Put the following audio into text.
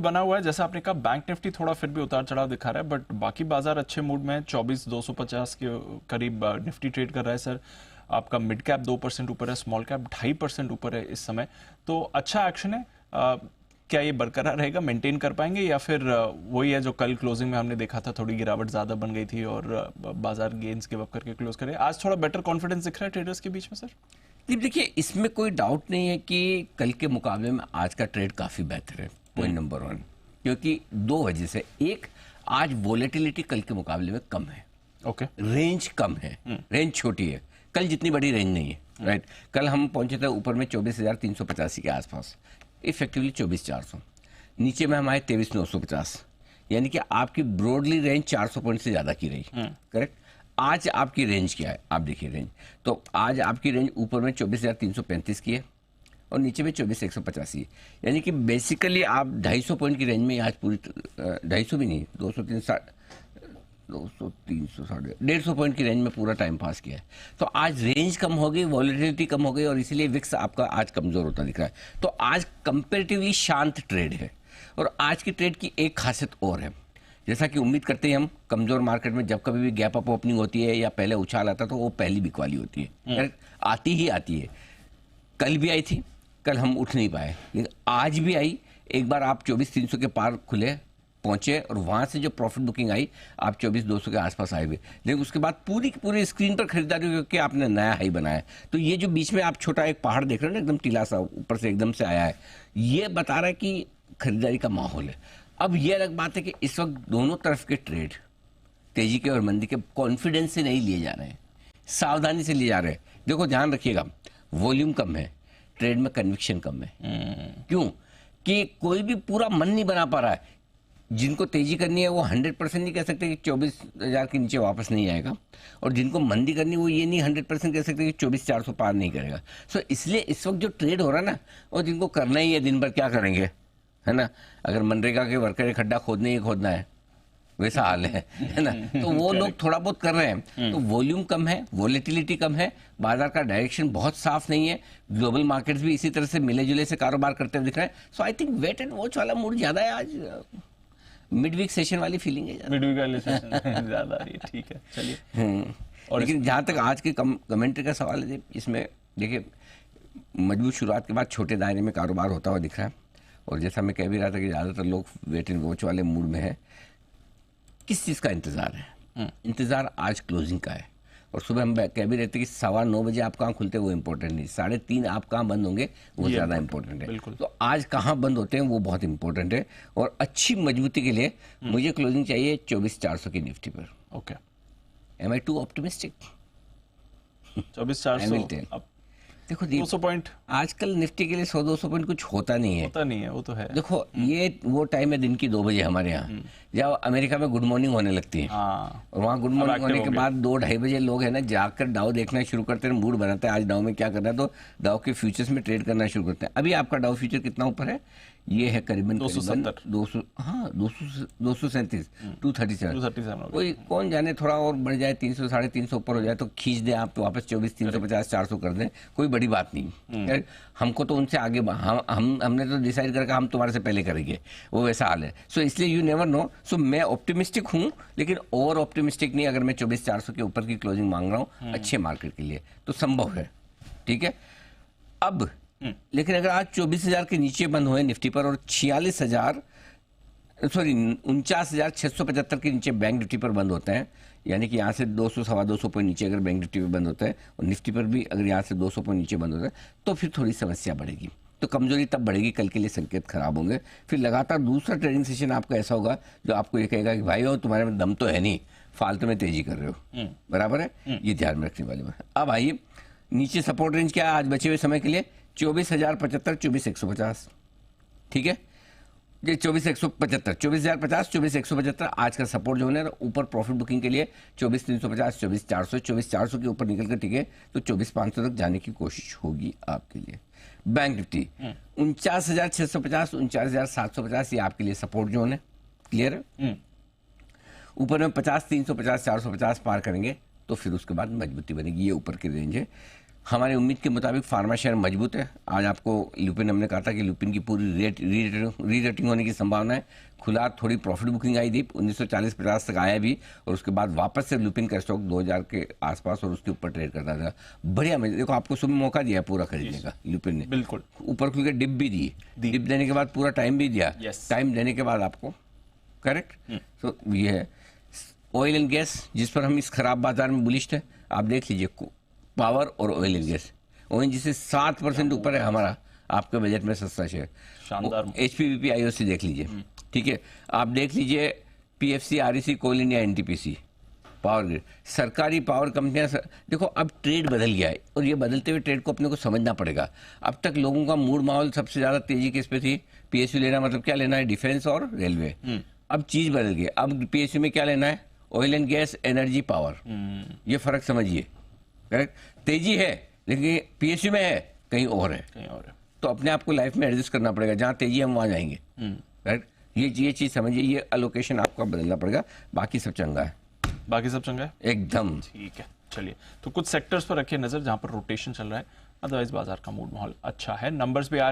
Mood बना हुआ है। जैसा आपने कहा बैंक निफ्टी थोड़ा फिर भी उतार चढ़ाव दिखा रहा है, बट बाकी बाजार अच्छे मूड में है। 24,250 के करीब निफ्टी ट्रेड कर रहा है सर। आपका मिड कैप 2% ऊपर है, स्मॉल कैप 2.5% ऊपर है इस समय, तो अच्छा एक्शन है। क्या ये बरकरार रहेगा, मेंटेन कर पाएंगे, या फिर वही है जो कल क्लोजिंग में हमने देखा था, थोड़ी गिरावट ज्यादा बन गई थी और बाजार गेन्स गिव अप करके क्लोज करे? आज थोड़ा बेटर कॉन्फिडेंस दिख रहा है ट्रेडर्स के बीच में सर? देखिए, इसमें कोई डाउट नहीं है कि कल के मुकाबले में आज का ट्रेड काफी बेहतर है, पॉइंट नंबर 1। क्योंकि दो वजह से, एक, आज वोलेटिलिटी कल के मुकाबले में कम है। ओके। रेंज कम है, रेंज छोटी है, कल जितनी बड़ी रेंज नहीं है। राइट, कल हम पहुंचे थे ऊपर में 24,385 के आसपास, इफेक्टिवली 24,400। नीचे में हम आए 23,950, यानी कि आपकी ब्रॉडली रेंज 400 पॉइंट से ज्यादा की रही। करेक्ट। आज आपकी रेंज क्या है, आप देखिए रेंज, तो आज आपकी रेंज ऊपर में 24,335 की है और नीचे में 24,185 है। यानी कि बेसिकली आप 250 पॉइंट की रेंज में आज पूरी 250 भी नहीं, 200 300 साढ़े 150 पॉइंट की रेंज में पूरा टाइम पास किया है। तो आज रेंज कम हो गई, वॉलेटिलिटी कम हो गई और इसीलिए विक्स आपका आज कमजोर होता दिख रहा है। तो आज कंपेरेटिवली शांत ट्रेड है। और आज की ट्रेड की एक खासियत और है, जैसा कि उम्मीद करते हैं हम, कमजोर मार्केट में जब कभी भी गैप अप ओपनिंग होती है या पहले उछाल आता तो वो पहली बिक वाली होती है, आती ही आती है। कल भी आई थी, कल हम उठ नहीं पाए, लेकिन आज भी आई। एक बार आप 24,300 के पार खुले पहुंचे और वहां से जो प्रॉफिट बुकिंग आई आप 24,200 के आसपास आए हुए, लेकिन उसके बाद पूरी की पूरी स्क्रीन पर खरीदारी क्योंकि आपने नया हाई बनाया। तो ये जो बीच में आप छोटा एक पहाड़ देख रहे हो ना, एकदम टीला सा ऊपर से एकदम से आया है, ये बता रहा है कि खरीदारी का माहौल है। अब ये अलग बात है कि इस वक्त दोनों तरफ के ट्रेड, तेजी के और मंदी के, कॉन्फिडेंस से नहीं लिए जा रहे हैं, सावधानी से लिए जा रहे हैं। देखो ध्यान रखिएगा, वॉल्यूम कम है, ट्रेड में कन्विक्शन कम है। क्यों? कि कोई भी पूरा मन नहीं बना पा रहा है। जिनको तेजी करनी है वो 100% नहीं कह सकते कि 24,000 के नीचे वापस नहीं आएगा, और जिनको मंदी करनी है वो ये नहीं 100% कह सकते कि 24,400 पार नहीं करेगा। सो इसलिए इस वक्त जो ट्रेड हो रहा है ना, और जिनको करना ही है, दिन भर क्या करेंगे, है ना, अगर मनरेगा के वर्कर एक खड्डा खोदने ही खोदना है, वैसा हाल है ना, तो वो लोग थोड़ा बहुत कर रहे हैं। तो वॉल्यूम कम है, वोलेटिलिटी कम है, बाजार का डायरेक्शन बहुत साफ नहीं है, ग्लोबल मार्केट्स भी इसी तरह से मिले जुले से कारोबार करते हुए दिख रहे हैं। So I think wait and watch वाला मूड ज्यादा है आज, मिड वीक सेशन वाली फीलिंग है, मिड वीक वाली सेशन ज्यादा है। ठीक है, चलिए। और लेकिन जहां तक आज के कमेंट्री का सवाल है, इसमें देखिए मजबूत शुरुआत के बाद छोटे दायरे में कारोबार होता हुआ दिख रहा है, और जैसा मैं कह भी रहा था कि ज्यादातर लोग वेट एंड वॉच वाले मूड में है। किस चीज का इंतजार है? इंतजार आज क्लोजिंग का है। और सुबह हम कह भी रहते कि 9:15 बजे आप कहाँ खुलते हैं वो इंपॉर्टेंट नहीं, 3:30 आप कहाँ बंद होंगे वो ज्यादा इंपॉर्टेंट है। तो आज कहाँ बंद होते हैं वो बहुत इंपॉर्टेंट है। और अच्छी मजबूती के लिए मुझे क्लोजिंग चाहिए 24,400 की निफ्टी पर। Okay. M I to optimistic? 24,400 देखो 200 पॉइंट आजकल निफ्टी के लिए 100-200 पॉइंट कुछ होता नहीं है, वो तो है। देखो ये वो टाइम है दिन की 2 बजे हमारे यहाँ, जब अमेरिका में गुड मॉर्निंग होने लगती है, और वहाँ गुड मॉर्निंग होने के बाद 2-2:30 बजे लोग है ना जाकर डाउ देखना शुरू करते हैं, मूड बनाते हैं आज डाउ में क्या करना है, तो डाउ के फ्यूचर्स में ट्रेड करना शुरू करते हैं। अभी आपका डाउ फ्यूचर कितना ऊपर है? ये है करीबन 237, 237। कोई कौन जाने थोड़ा और बढ़ जाए, 300 350 ऊपर हो जाए तो खींच दे आप तो वापस 24,350 400 कर दें, कोई बड़ी बात नहीं। हमको तो उनसे आगे हमने तो डिसाइड करके हम तुम्हारे से पहले करेंगे, वो वैसा हाल है। सो इसलिए यू नेवर नो। सो मैं ऑप्टिमिस्टिक हूँ, लेकिन ओवर ऑप्टिमिस्टिक नहीं। अगर मैं 24,400 के ऊपर की क्लोजिंग मांग रहा हूँ अच्छे मार्केट के लिए तो संभव है, ठीक है। अब लेकिन अगर आज 24,000 के नीचे बंद हुए निफ्टी पर और 49,675 के नीचे बैंक निफ्टी पर बंद होते हैं, यानी कि यहाँ से 200-225 पॉइंट नीचे अगर बैंक निफ्टी पर बंद होता है और निफ्टी पर भी अगर यहाँ से 200 पॉइंट नीचे बंद होता है, तो फिर थोड़ी समस्या बढ़ेगी, तो कमजोरी तब बढ़ेगी, कल के लिए संकेत खराब होंगे। फिर लगातार दूसरा ट्रेडिंग सेशन आपका ऐसा होगा जो आपको ये कहेगा कि भाई तुम्हारे में दम तो है नहीं, फालतू में तेजी कर रहे हो, बराबर है, ये ध्यान में रखने वाली बात। अब आइए नीचे सपोर्ट रेंज क्या है आज बचे हुए समय के लिए? 24,075, 24,150, ठीक है। ये 24,175, 24,050, 24,175 आज का सपोर्ट जोन है। ऊपर प्रॉफिट बुकिंग के लिए 24,350, 24,400, 24,400 के ऊपर निकल कर, ठीक है, तो 24,500 तक जाने की कोशिश होगी आपके लिए। बैंक निफ्टी 49,650, 49,750 ये आपके लिए सपोर्ट जोन है, क्लियर है। ऊपर में 50, 350, 450 पार करेंगे तो फिर उसके बाद मजबूती बनेगी, ये ऊपर की रेंज है। हमारे उम्मीद के मुताबिक फार्मा शेयर मजबूत है। आज आपको लुपिन, हमने कहा था कि लुपिन की पूरी री रेटिंग होने की संभावना है। खुला थोड़ी प्रॉफिट बुकिंग आई थी, 1940-50 तक आया भी, और उसके बाद वापस से लुपिन का स्टॉक 2000 के आसपास और उसके ऊपर ट्रेड करता था। बढ़िया, मैं देखो आपको सुबह मौका दिया पूरा खरीदने का लुपिन ने, बिल्कुल ऊपर खुल के डिप भी दी, डिप देने के बाद पूरा टाइम भी दिया, Yes. टाइम देने के बाद आपको करेक्ट। तो ये है ऑयल एंड गैस, जिस पर हम इस खराब बाजार में बुलिश थे। आप देख लीजिए पावर और ऑयल एंड गैस, ओएनजीसी से 7% ऊपर है हमारा आपके बजट में सस्ता शेयर। शानदार। एचपीवीपी आईओसी देख लीजिए, ठीक है। आप देख लीजिए पीएफसी, आरईसी, कोल इंडिया, एनटीपीसी, पावर ग्रिड, सरकारी पावर कंपनियां। देखो अब ट्रेड बदल गया है और ये बदलते हुए ट्रेड को अपने को समझना पड़ेगा। अब तक लोगों का मूड माहौल सबसे ज्यादा तेजी किस पे थी? पीएसयू लेना, मतलब क्या लेना है? डिफेंस और रेलवे। अब चीज बदल गई, अब पीएसयू में क्या लेना है? Oil and gas, energy, power. ये फर्क समझिए, करेक्ट। तेजी है लेकिन पीएसयू में है कहीं और है, कहीं और है। तो अपने आप को लाइफ में एडजस्ट करना पड़ेगा। जहां तेजी है हम वहां जाएंगे, करेक्ट। ये चीज समझिए, ये अलोकेशन आपका बदलना पड़ेगा। बाकी सब चंगा है, बाकी सब चंगा है, एकदम ठीक है। चलिए, तो कुछ सेक्टर्स पर रखिए नजर जहां पर रोटेशन चल रहा है, अदरवाइज बाजार का मूड माहौल अच्छा है। नंबर्स भी आ